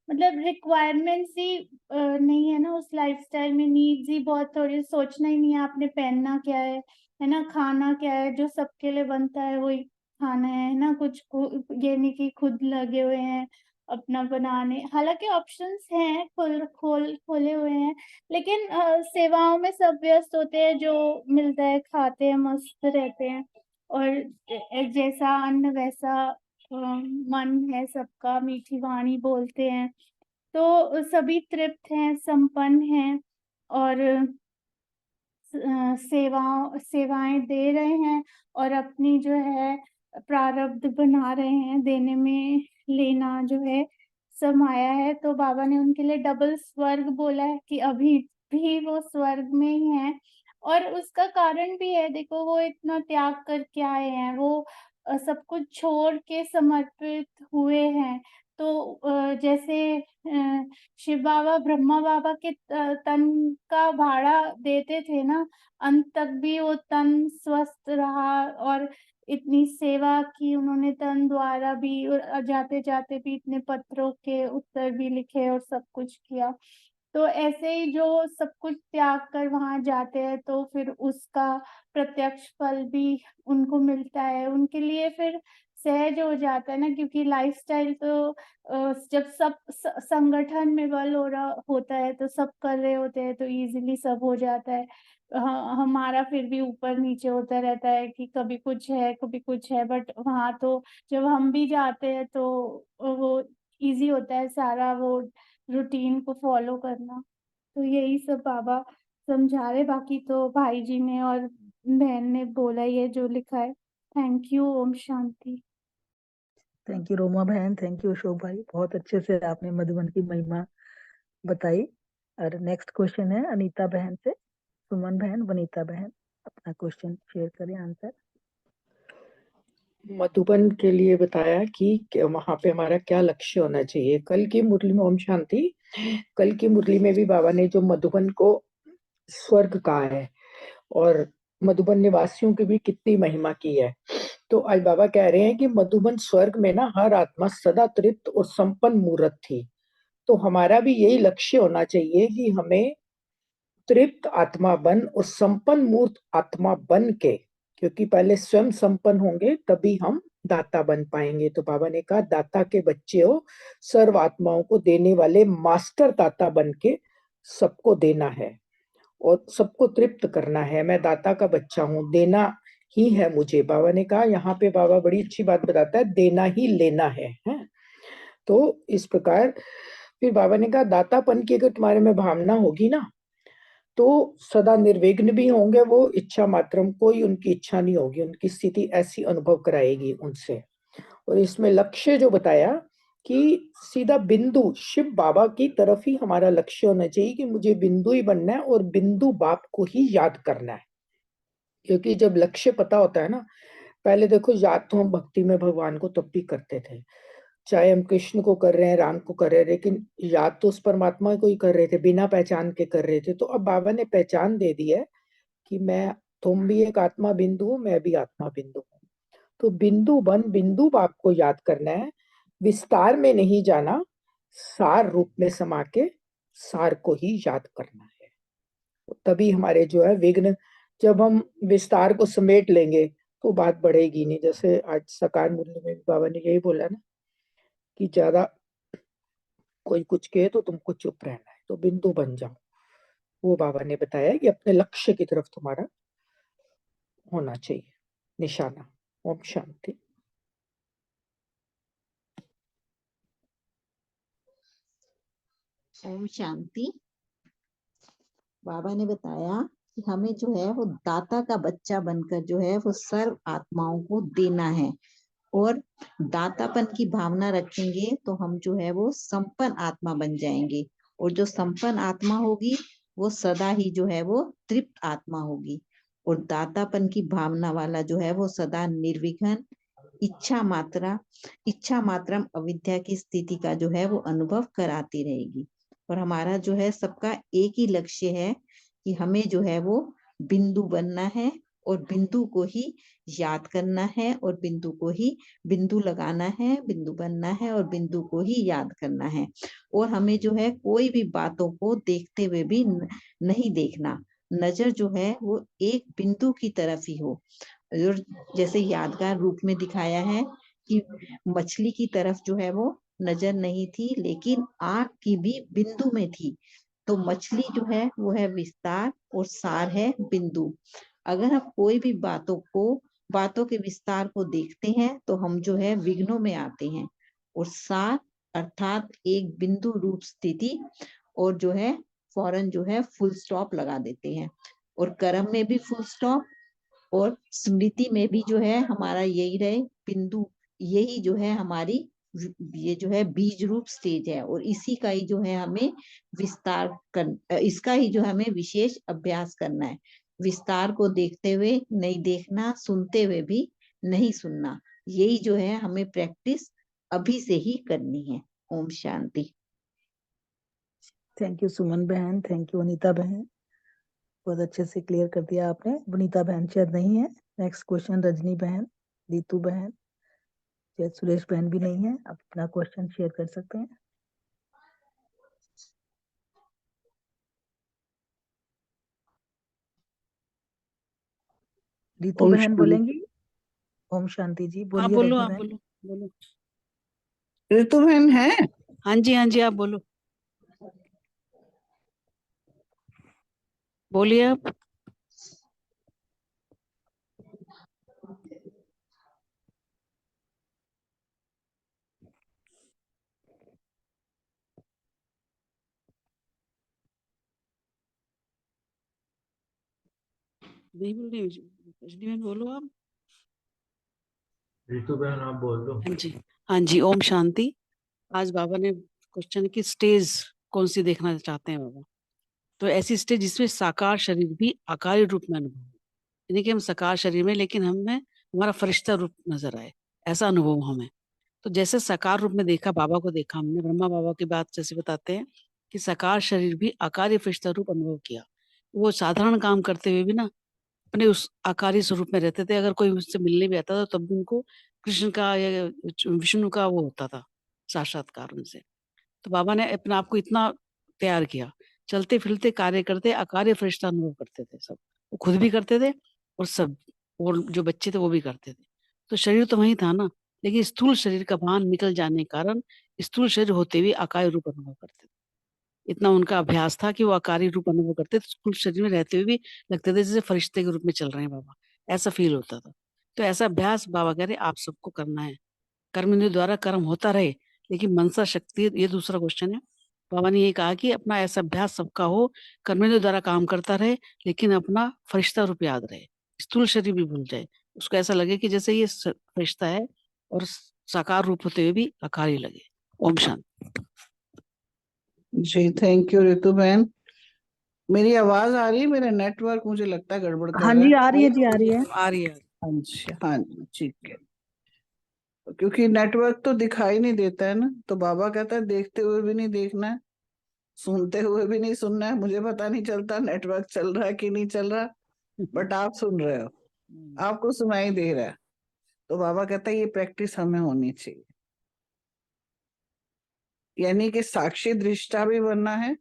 मतलब रिक्वायरमेंट्स ही नहीं है ना उस लाइफस्टाइल में, नीड्स ही बहुत, थोड़ी सोचना ही नहीं है आपने पहनना क्या है ना, खाना क्या है, जो सबके लिए बनता है वही खाना है ना। कुछ ये नहीं कि खुद लगे हुए हैं अपना बनाने, हालांकि ऑप्शंस हैं, खोले हुए हैं, लेकिन सेवाओं में सब व्यस्त होते हैं, जो मिलता है खाते हैं, मस्त रहते हैं, और जैसा अन्न वैसा मन है सबका, मीठी वाणी बोलते हैं, तो सभी तृप्त हैं, संपन्न हैं। और सेवाएं दे रहे हैं और अपनी जो है प्रारब्ध बना रहे हैं, देने में लेना जो है समाया है। तो बाबा ने उनके लिए डबल स्वर्ग बोला है कि अभी भी वो स्वर्ग में ही हैं। और उसका कारण भी है, देखो वो इतना त्याग करके आए हैं, वो सब कुछ छोड़ के समर्पित हुए हैं। तो जैसे शिव बाबा ब्रह्मा बाबा के तन का भाड़ा देते थे ना, अंत तक भी वो तन स्वस्थ रहा और इतनी सेवा की उन्होंने तन द्वारा भी, और जाते जाते भी इतने पत्रों के उत्तर भी लिखे और सब कुछ किया। तो ऐसे ही जो सब कुछ त्याग कर वहां जाते हैं तो फिर उसका प्रत्यक्ष फल भी उनको मिलता है, उनके लिए फिर सहज हो जाता है ना, क्योंकि लाइफस्टाइल तो जब सब संगठन में बल हो रहा होता है तो सब कर रहे होते हैं तो इजीली सब हो जाता है। हमारा फिर भी ऊपर नीचे होता रहता है कि कभी कुछ है कभी कुछ है, बट वहां तो जब हम भी जाते हैं तो वो इजी होता है सारा वो रूटीन को फॉलो करना। तो यही सब बाबा समझा रहे, बाकी तो भाई जी ने और बहन ने बोला ये जो लिखा है। Thank you. ओम शांति। थैंक यू रोमा बहन, थैंक यू अशोक भाई, बहुत अच्छे से आपने मधुबन की महिमा बताई। और नेक्स्ट क्वेश्चन है अनीता बहन से। सुमन बहन, वनीता बहन, अपना क्वेश्चन शेयर करें, आंसर। मधुबन के लिए बताया कि वहां पे हमारा क्या लक्ष्य होना चाहिए। कल की मुरली में, ओम शांति, कल की मुरली में भी बाबा ने जो मधुबन को स्वर्ग कहा है और मधुबन निवासियों की भी कितनी महिमा की है। तो आज बाबा कह रहे हैं कि मधुबन स्वर्ग में ना हर आत्मा सदा तृप्त और संपन्न मूर्त थी। तो हमारा भी यही लक्ष्य होना चाहिए कि हमें तृप्त आत्मा बन और संपन्न मूर्त आत्मा बन के, क्योंकि पहले स्वयं संपन्न होंगे तभी हम दाता बन पाएंगे। तो बाबा ने कहा दाता के बच्चे हो, सर्व आत्माओं को देने वाले मास्टर दाता बन के सबको देना है और सबको तृप्त करना है। मैं दाता का बच्चा हूँ, देना ही है मुझे। बाबा ने कहा, यहाँ पे बाबा बड़ी अच्छी बात बताता है, देना ही लेना है। तो इस प्रकार फिर बाबा ने कहा दातापन की अगर तुम्हारे में भावना होगी ना तो सदा निर्विघ्न भी होंगे वो, इच्छा मात्रम कोई उनकी इच्छा नहीं होगी, उनकी स्थिति ऐसी अनुभव कराएगी उनसे। और इसमें लक्ष्य जो बताया कि सीधा बिंदु शिव बाबा की तरफ ही हमारा लक्ष्य होना चाहिए कि मुझे बिंदु ही बनना है और बिंदु बाप को ही याद करना है। क्योंकि जब लक्ष्य पता होता है ना, पहले देखो याद तो हम भक्ति में भगवान को तब भी करते थे, चाहे हम कृष्ण को कर रहे हैं, राम को कर रहे हैं, लेकिन याद तो उस परमात्मा को ही कर रहे थे, बिना पहचान के कर रहे थे। तो अब बाबा ने पहचान दे दी है कि मैं, तुम भी एक आत्मा बिंदु हो, मैं भी आत्मा बिंदु हूँ। तो बिंदु बन बिंदु बाप को याद करना है, विस्तार में नहीं जाना, सार रूप में समा के सार को ही याद करना है। तभी हमारे जो है विघ्न, जब हम विस्तार को समेट लेंगे तो बात बढ़ेगी नहीं। जैसे आज साकार मुरली में बाबा ने यही बोला ना कि ज्यादा कोई कुछ कहे तो तुमको चुप रहना है, तो बिंदु बन जाओ। वो बाबा ने बताया कि अपने लक्ष्य की तरफ तुम्हारा होना चाहिए निशाना। ओम शांति। ओम शांति। बाबा ने बताया कि हमें जो है वो दाता का बच्चा बनकर जो है वो सर्व आत्माओं को देना है, और दातापन की भावना रखेंगे तो हम जो है वो संपन्न आत्मा बन जाएंगे, और जो संपन्न आत्मा होगी वो सदा ही जो है वो तृप्त आत्मा होगी। और दातापन की भावना वाला जो है वो सदा निर्विघ्न इच्छा मात्रम अविद्या की स्थिति का जो है वो अनुभव कराती रहेगी। और हमारा जो है सबका एक ही लक्ष्य है कि हमें जो है वो बिंदु बनना है और बिंदु को ही याद करना है, और बिंदु को ही बिंदु लगाना है, बिंदु बनना है और बिंदु को ही याद करना है। और हमें जो है कोई भी बातों को देखते हुए भी नहीं देखना, नजर जो है वो एक बिंदु की तरफ ही हो। और जैसे यादगार रूप में दिखाया है कि मछली की तरफ जो है वो नजर नहीं थी, लेकिन आंख की भी बिंदु में थी। तो मछली जो है वो है विस्तार और सार है बिंदु। अगर हम कोई भी बातों के विस्तार को देखते हैं तो हम जो है विघ्नों में आते हैं, और सार अर्थात एक बिंदु रूप स्थिति, और जो है फौरन जो है फुल स्टॉप लगा देते हैं। और कर्म में भी फुल स्टॉप, और स्मृति में भी जो है हमारा यही रहे बिंदु। यही जो है हमारी ये जो है बीज रूप स्टेज है, और इसी का ही जो है हमें विस्तार कर, इसका ही जो हमें विशेष अभ्यास करना है। विस्तार को देखते हुए नहीं देखना, सुनते हुए भी नहीं सुनना, यही जो है हमें प्रैक्टिस अभी से ही करनी है। ओम शांति। थैंक यू सुमन बहन, थैंक यू वनीता बहन, बहुत अच्छे से क्लियर कर दिया आपने। वनीता बहन शायद नहीं है। नेक्स्ट क्वेश्चन रजनी बहन, रीतू बहन, शायद सुरेश बहन भी नहीं है। आप अपना क्वेश्चन शेयर कर सकते हैं। रीतू ओम बहन शांति। बोलेंगी? ओम शांति जी, हाँ बोलिए बोलो, रजनी आप बहन। बोलो बोलो। ऋतु बहन है? हाँ जी, हाँ जी, आप बोलो, बोलिए आप। नहीं बोल रही, रजनी बहन बोलो आप। रितु बहन आप बोल दो। हाँ जी, हाँ जी, ओम शांति। आज बाबा ने क्वेश्चन की स्टेज कौन सी देखना चाहते हैं बाबा, तो ऐसी स्टेज जिसमें साकार शरीर भी आकारी रूप में अनुभव हो, यानी कि हम साकार शरीर में लेकिन हमें हमारा फरिश्ता रूप नजर आए, ऐसा अनुभव हमें। तो जैसे साकार रूप में देखा बाबा को, देखा हमने ब्रह्मा बाबा की बात जैसे बताते हैं कि साकार शरीर भी आकारी फरिश्ता रूप अनुभव किया। वो साधारण काम करते हुए भी ना अपने उस आकारी स्वरूप में रहते थे। अगर कोई उससे मिलने भी आता था तब भी उनको कृष्ण का या विष्णु का वो होता था साक्षात्कार उनसे। तो बाबा ने अपने आप को इतना तैयार किया, चलते फिरते कार्य करते अकार्य फरिश्ता अनुभव करते थे सब। वो खुद भी करते थे और सब, और जो बच्चे थे वो भी करते थे। तो शरीर तो वही था ना, लेकिन स्थूल शरीर का भान निकल जाने के कारण स्थूल शरीर होते हुए अकाय रूप अनुभव करते थे। इतना उनका अभ्यास था कि वो आकारी रूप अनुभव करते थे, स्थूल शरीर में रहते हुए भी लगते थे जैसे फरिश्ते के रूप में चल रहे हैं बाबा, ऐसा फील होता था। तो ऐसा अभ्यास बाबा कह रहे आप सबको करना है। कर्म इंद्रिय द्वारा कर्म होता रहे, लेकिन मनसा शक्ति, ये दूसरा क्वेश्चन है। बाबा ने ये कहा कि अपना ऐसा अभ्यास सबका हो, कर्म इंद्रिय द्वारा काम करता रहे, लेकिन अपना फरिश्ता रूप याद रहे, स्थूल शरीर भी भूल जाए। उसको ऐसा लगे कि जैसे ये फरिश्ता है और साकार रूप होते हुए भी आकारी लगे। ओम शांति। जी थैंक यू ऋतु बहन। मेरी आवाज आ रही है? मेरा नेटवर्क मुझे लगता है गड़बड़ कर हाँ रहा जी, है। आ रही है जी, आ रही है। आ रही है। हाँ जी, हाँ जी, ठीक है। क्योंकि नेटवर्क तो दिखाई नहीं देता है ना, तो बाबा कहता है देखते हुए भी नहीं देखना है, सुनते हुए भी नहीं सुनना है। मुझे पता नहीं चलता नेटवर्क चल रहा है कि नहीं चल रहा, बट आप सुन रहे हो, आपको सुनाई दे रहा है। तो बाबा कहता है ये प्रैक्टिस हमें होनी चाहिए, यानी कि साक्षी दृष्टा भी बनना है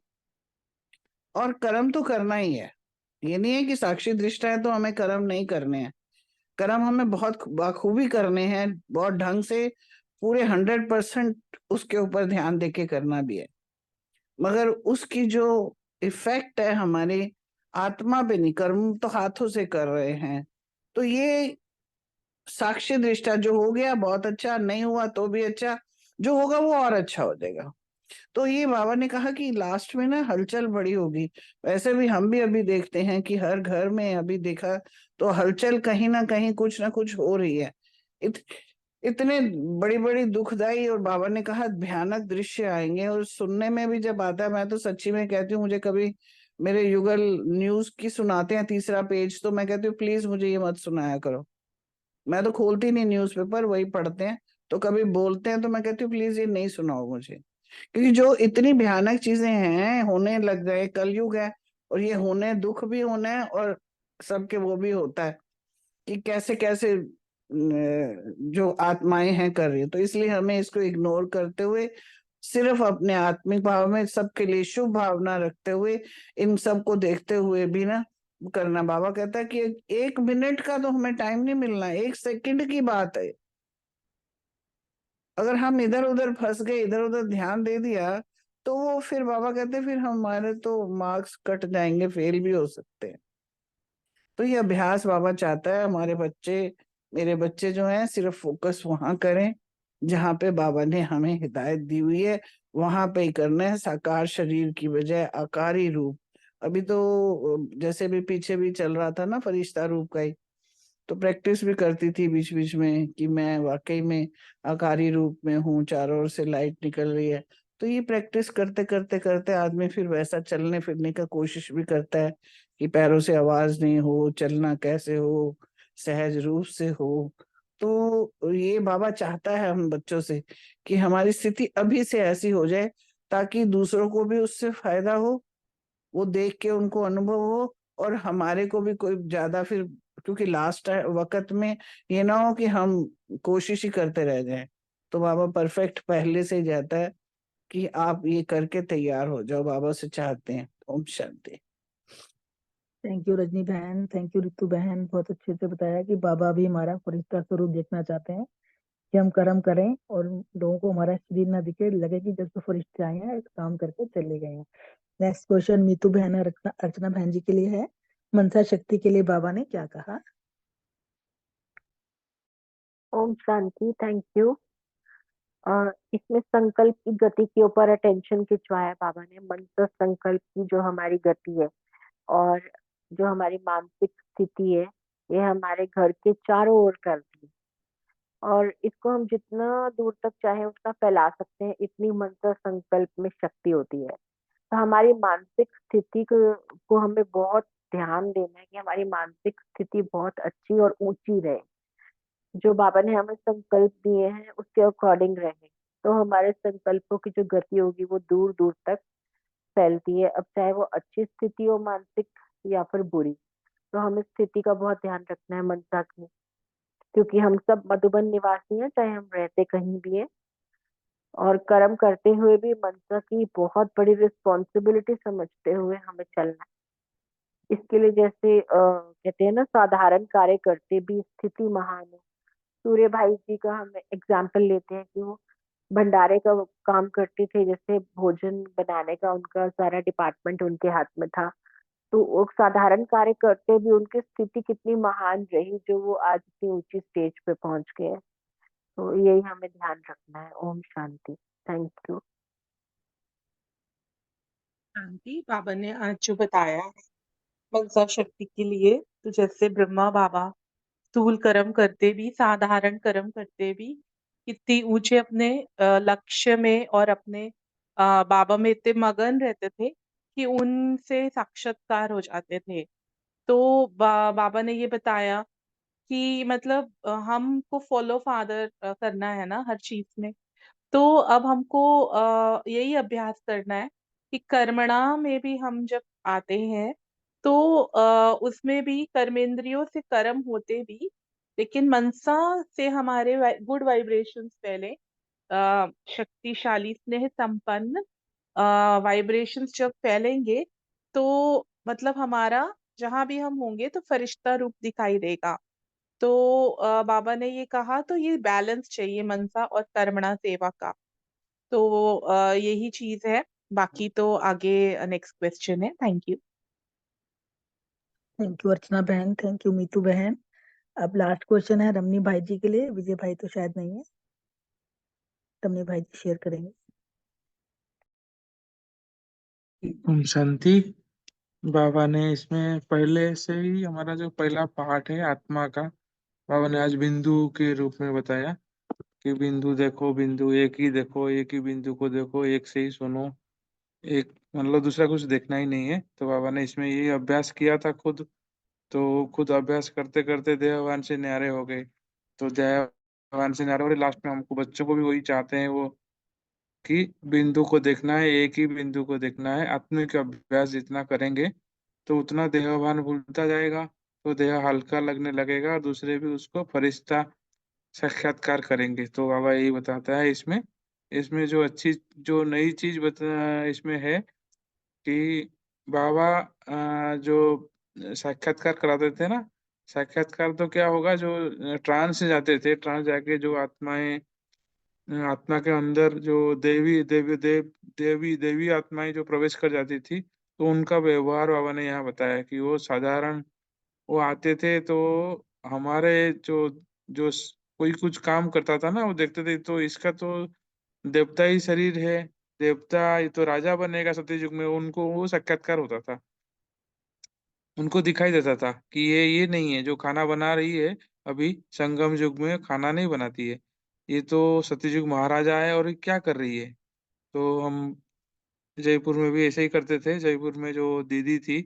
और कर्म तो करना ही है। ये नहीं है कि साक्षी दृष्टा है तो हमें कर्म नहीं करने हैं। कर्म हमें बहुत बाखूबी करने हैं, बहुत ढंग से, पूरे 100% उसके ऊपर ध्यान देके करना भी है। मगर उसकी जो इफेक्ट है हमारी आत्मा पे नहीं, कर्म तो हाथों से कर रहे हैं। तो ये साक्षी दृष्टा जो हो गया बहुत अच्छा, नहीं हुआ तो भी अच्छा, जो होगा वो और अच्छा हो जाएगा। तो ये बाबा ने कहा कि लास्ट में ना हलचल बड़ी होगी। वैसे भी हम भी अभी देखते हैं कि हर घर में अभी देखा तो हलचल कहीं ना कुछ हो रही है। इतने बड़ी बड़ी दुखदाई और बाबा ने कहा भयानक दृश्य आएंगे। और सुनने में भी जब आता है, मैं तो सच्ची में कहती हूँ, मुझे कभी मेरे युगल न्यूज की सुनाते हैं 3रा पेज, तो मैं कहती हूँ प्लीज मुझे ये मत सुनाया करो। मैं तो खोलती नहीं न्यूज़पेपर, वही पढ़ते हैं। तो कभी बोलते हैं तो मैं कहती हूँ प्लीज ये नहीं सुनाओ मुझे, क्योंकि जो इतनी भयानक चीजें हैं होने लग गए, कलयुग है और ये होने, दुख भी होना है और सबके वो भी होता है कि कैसे कैसे जो आत्माएं हैं कर रही है। तो इसलिए हमें इसको इग्नोर करते हुए सिर्फ अपने आत्मिक भाव में सबके लिए शुभ भावना रखते हुए इन सब को देखते हुए भी ना करना। बाबा कहता है कि 1 मिनट का तो हमें टाइम नहीं मिलना, 1 सेकंड की बात है। अगर हम इधर उधर फंस गए, इधर उधर ध्यान दे दिया, तो वो फिर बाबा कहते हैं फिर हमारे तो मार्क्स कट जाएंगे, फेल भी हो सकते हैं। तो ये अभ्यास बाबा चाहता है हमारे बच्चे, मेरे बच्चे जो हैं, सिर्फ फोकस वहां करें जहां पे बाबा ने हमें हिदायत दी हुई है, वहां पे ही करना है। साकार शरीर की बजाय आकारी रूप अभी तो जैसे भी पीछे भी चल रहा था ना फरिश्ता रूप का ही, तो प्रैक्टिस भी करती थी बीच बीच में कि मैं वाकई में आकारी रूप में हूँ, चारों ओर से लाइट निकल रही है। तो ये प्रैक्टिस करते करते करते आदमी फिर वैसा चलने फिरने का कोशिश भी करता है कि पैरों से आवाज नहीं हो, चलना कैसे हो, सहज रूप से हो। तो ये बाबा चाहता है हम बच्चों से कि हमारी स्थिति अभी से ऐसी हो जाए ताकि दूसरों को भी उससे फायदा हो, वो देख के उनको अनुभव हो, और हमारे को भी कोई ज्यादा फिर, क्योंकि लास्ट वक्त में ये ना हो कि हम कोशिश ही करते रह जाएं। तो बाबा परफेक्ट पहले से ही जाता है कि आप ये करके तैयार हो जाओ, बाबा से चाहते हैं। ओम शांति। थैंक यू रजनी बहन, थैंक यू रितु बहन, बहुत अच्छे से बताया कि बाबा भी हमारा फरिश्ता स्वरूप देखना चाहते हैं कि हम कर्म करें और लोगों को हमारा शरीर ना दिखे, लगे कि जैसे फरिश्ते आए हैं काम करके चले गए हैं। नेक्स्ट क्वेश्चन मीतू बहन और अर्चना बहन जी के लिए है। मनसा शक्ति के लिए बाबा ने क्या कहा? ओम शांति, थैंक यू। इसमें संकल्प की गति के ऊपर अटेंशन खिंचवाया बाबा ने। मंत्र संकल्प की जो हमारी गति है और जो हमारी मानसिक स्थिति है, ये हमारे घर के चारों ओर फैलती है और इसको हम जितना दूर तक चाहे उतना फैला सकते हैं, इतनी मंत्र संकल्प में शक्ति होती है। तो हमारी मानसिक स्थिति को हमें बहुत ध्यान देना है कि हमारी मानसिक स्थिति बहुत अच्छी और ऊंची रहे। जो बाबा ने हमें संकल्प दिए हैं उसके अकॉर्डिंग रहे, तो हमारे संकल्पों की जो गति होगी वो दूर दूर तक फैलती है। अब चाहे वो अच्छी स्थिति हो मानसिक या फिर बुरी, तो हमें स्थिति का बहुत ध्यान रखना है मनसा की, क्योंकि हम सब मधुबन निवासी हैं, चाहे हम रहते कहीं भी हैं। और कर्म करते हुए भी मनसा की बहुत बड़ी रिस्पॉन्सिबिलिटी समझते हुए हमें चलना है। इसके लिए जैसे कहते हैं ना, साधारण कार्य करते भी स्थिति महान है। सूर्य भाई जी का हम एग्जाम्पल लेते हैं कि वो भंडारे का काम करते थे, जैसे भोजन बनाने का उनका सारा डिपार्टमेंट उनके हाथ में था। तो वो साधारण कार्य करते भी उनकी स्थिति कितनी महान रही, जो वो आज इतनी ऊंची स्टेज पे पहुंच गए। तो यही हमें ध्यान रखना है। ओम शांति, थैंक यू। शांति, बाबा ने आज जो बताया है मनसा शक्ति के लिए, तो जैसे ब्रह्मा बाबा स्थूल कर्म करते भी, साधारण कर्म करते भी कितनी ऊंचे अपने लक्ष्य में और अपने बाबा में इतने मगन रहते थे कि उनसे साक्षात्कार हो जाते थे। तो बाबा ने ये बताया कि मतलब हमको फॉलो फादर करना है ना हर चीज में। तो अब हमको यही अभ्यास करना है कि कर्मणा में भी हम जब आते हैं तो उसमें भी कर्मेंद्रियों से कर्म होते भी, लेकिन मनसा से हमारे गुड वाइब्रेशंस पहले शक्तिशाली स्नेह संपन्न वाइब्रेशंस जब फैलेंगे तो मतलब हमारा जहां भी हम होंगे तो फरिश्ता रूप दिखाई देगा। तो बाबा ने ये कहा, तो ये बैलेंस चाहिए मनसा और कर्मणा सेवा का। तो यही चीज है। बाकी तो आगे नेक्स्ट क्वेश्चन है। Thank you. थैंक यू अर्चना बहन, थैंक यू मीतू बहन। अब लास्ट क्वेश्चन है रमनी भाई जी के लिए। विजय भाई तो शायद नहीं है, रमनी भाई जी शेयर करेंगे। ओम शांति। बाबा ने इसमें पहले से ही हमारा जो पहला पार्ट है आत्मा का, बाबा ने आज बिंदु के रूप में बताया कि बिंदु देखो, बिंदु एक ही देखो, एक ही बिंदु को देखो, एक से ही सुनो, एक मतलब दूसरा कुछ देखना ही नहीं है। तो बाबा ने इसमें ये अभ्यास किया था खुद, तो खुद अभ्यास करते करते देहवान से न्यारे हो गए। तो देहवान से न्यारे हो गए, लास्ट में हमको बच्चों को भी वही चाहते हैं वो, कि बिंदु को देखना है, एक ही बिंदु को देखना है। आत्मिक अभ्यास जितना करेंगे तो उतना देहभान भूलता जाएगा, तो देह हल्का लगने लगेगा और दूसरे भी उसको फरिश्ता साक्षात्कार करेंगे। तो बाबा यही बताता है इसमें। इसमें जो अच्छी जो नई चीज बता इसमें है कि बाबा जो साक्षात्कार कराते थे ना, साक्षात्कार तो क्या होगा, जो ट्रांस से जाते थे, ट्रांस जाके जो आत्माएं आत्मा के अंदर जो देवी आत्माएं जो प्रवेश कर जाती थी, तो उनका व्यवहार बाबा ने यहाँ बताया कि वो साधारण वो आते थे, तो हमारे जो जो कोई कुछ काम करता था ना, वो देखते थे तो इसका तो देवता ही शरीर है, देवता ये तो राजा बनेगा सत्ययुग में, उनको वो साक्षात्कार होता था। उनको दिखाई देता था कि ये नहीं है जो खाना बना रही है, अभी संगम युग में खाना नहीं बनाती है, ये तो सत्ययुग महाराजा है और ये क्या कर रही है। तो हम जयपुर में भी ऐसे ही करते थे। जयपुर में जो दीदी थी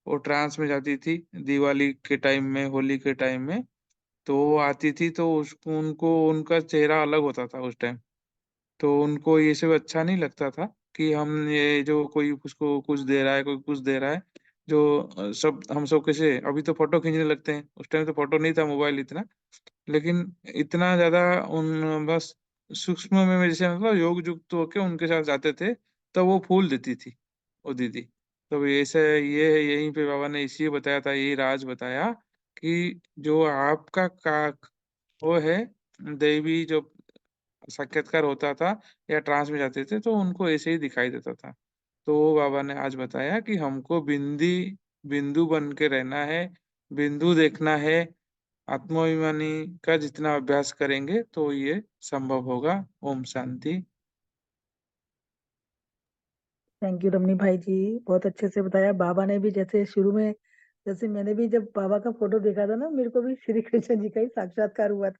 वो ट्रांस में जाती थी दिवाली के टाइम में, होली के टाइम में। तो वो आती थी तो उसको उनको उनका चेहरा अलग होता था उस टाइम। तो उनको ये सब अच्छा नहीं लगता था कि हम ये जो कोई उसको कुछ दे रहा है, कोई कुछ दे रहा है, जो सब हम सब कैसे अभी तो फोटो खींचने लगते हैं, उस टाइम तो फोटो नहीं था, मोबाइल इतना। लेकिन इतना ज्यादा उन बस सूक्ष्म में जैसे मतलब योग युक्त होके उनके साथ जाते थे, तब वो फूल देती थी वो दीदी। तो ऐसे ये है, यहीं पे बाबा ने इसी बताया था, यही राज बताया कि जो आपका का वो है दैवी जो साक्षात्कार होता था या ट्रांस में जाते थे तो उनको ऐसे ही दिखाई देता था। तो वो बाबा ने आज बताया कि हमको बिंदु बन के रहना है, बिंदु देखना है। आत्माभिमानी का जितना अभ्यास करेंगे तो ये संभव होगा। ओम शांति। थैंक यू रमनी भाई जी, बहुत अच्छे से बताया। बाबा ने भी जैसे शुरू में, जैसे मैंने भी जब बाबा का फोटो देखा था ना, मेरे को भी श्री कृष्ण जी का ही साक्षात्कार हुआ था।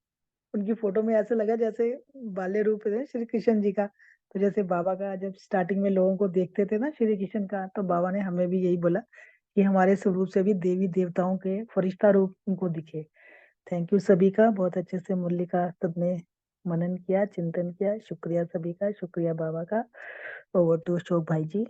उनकी फोटो में ऐसे लगा जैसे बाल्य रूप है श्री कृष्ण जी का। तो जैसे बाबा का जब स्टार्टिंग में लोगों को देखते थे ना श्री कृष्ण का, तो बाबा ने हमें भी यही बोला कि हमारे स्वरूप से भी देवी देवताओं के फरिश्ता रूप उनको दिखे। थैंक यू सभी का, बहुत अच्छे से मुरली का सबने मनन किया, चिंतन किया। शुक्रिया सभी का, शुक्रिया बाबा का। ओवर टू अशोक भाई जी।